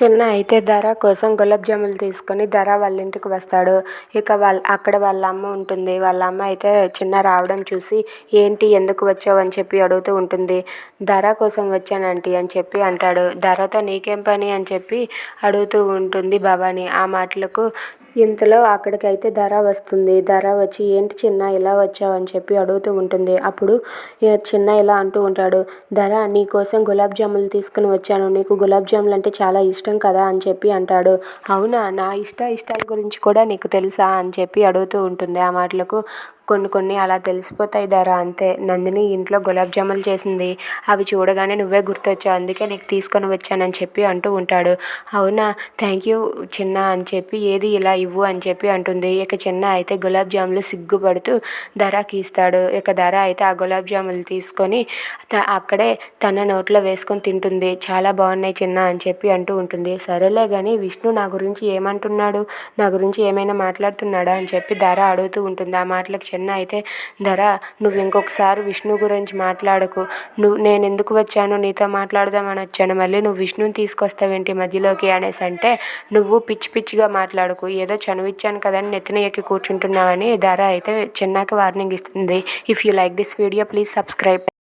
చిన్న అయితే ధర కోసం గులాబ్ జాములు తీసుకొని ధర వాళ్ళ ఇంటికి వస్తాడు. ఇక అక్కడ వాళ్ళ అమ్మ ఉంటుంది. వాళ్ళ అమ్మ అయితే చిన్న రావడం చూసి ఏంటి ఎందుకు వచ్చావు అని చెప్పి అడుగుతూ ఉంటుంది. ధర కోసం వచ్చాను ఆంటీ అని చెప్పి అంటాడు. ధరతో నీకేం పని అని చెప్పి అడుగుతూ ఉంటుంది భవాని. ఆ మాటలకు ఇంతలో అక్కడికైతే ధర వస్తుంది. ధర వచ్చి ఏంటి చిన్న ఇలా వచ్చావు అని చెప్పి అడుగుతూ ఉంటుంది. అప్పుడు చిన్న ఇలా అంటూ ఉంటాడు, ధర నీకోసం గులాబ్ జాములు తీసుకుని వచ్చాను, నీకు గులాబ్ జాములు అంటే చాలా ఇష్టం కదా అని చెప్పి అంటాడు. అవునా, నా ఇష్టాల గురించి కూడా నీకు తెలుసా అని చెప్పి అడుగుతూ ఉంటుంది. ఆ మాటలకు కొన్ని అలా తెలిసిపోతాయి ధర, అంతే. నందిని ఇంట్లో గులాబ్ జాములు చేసింది, అవి చూడగానే నువ్వే గుర్తొచ్చావు, అందుకే నీకు తీసుకొని వచ్చానని చెప్పి అంటూ ఉంటాడు. అవునా, థ్యాంక్ యూ చిన్న అని చెప్పి ఏది ఇలా ఇవ్వు అని చెప్పి అంటుంది. ఇక చిన్న అయితే గులాబ్ జాములు సిగ్గుపడుతూ ధరకి ఇస్తాడు. ఇక ధర అయితే ఆ గులాబ్ జాములు తీసుకొని అక్కడే తన నోట్లో వేసుకొని తింటుంది. చాలా బాగున్నాయి చిన్న అని చెప్పి అంటూ ఉంటుంది. సరేలే కానీ విష్ణు నా గురించి ఏమంటున్నాడు, నా గురించి ఏమైనా మాట్లాడుతున్నాడా అని చెప్పి ధర అడుగుతూ ఉంటుంది. ఆ మాటలకు చిన్న అయితే, ధర నువ్వు ఇంకొకసారి విష్ణు గురించి మాట్లాడకు, నేను ఎందుకు వచ్చాను, నీతో మాట్లాడదామని వచ్చాను, మళ్ళీ నువ్వు విష్ణుని తీసుకొస్తావేంటి మధ్యలోకి అనేసి అంటే, నువ్వు పిచ్చిగా మాట్లాడకు, ఏదో చనువిచ్చాను కదని నెత్తిన ఎక్కి కూర్చుంటున్నావని ధర అయితే చిన్నకి వార్నింగ్ ఇస్తుంది. If you like this video please subscribe.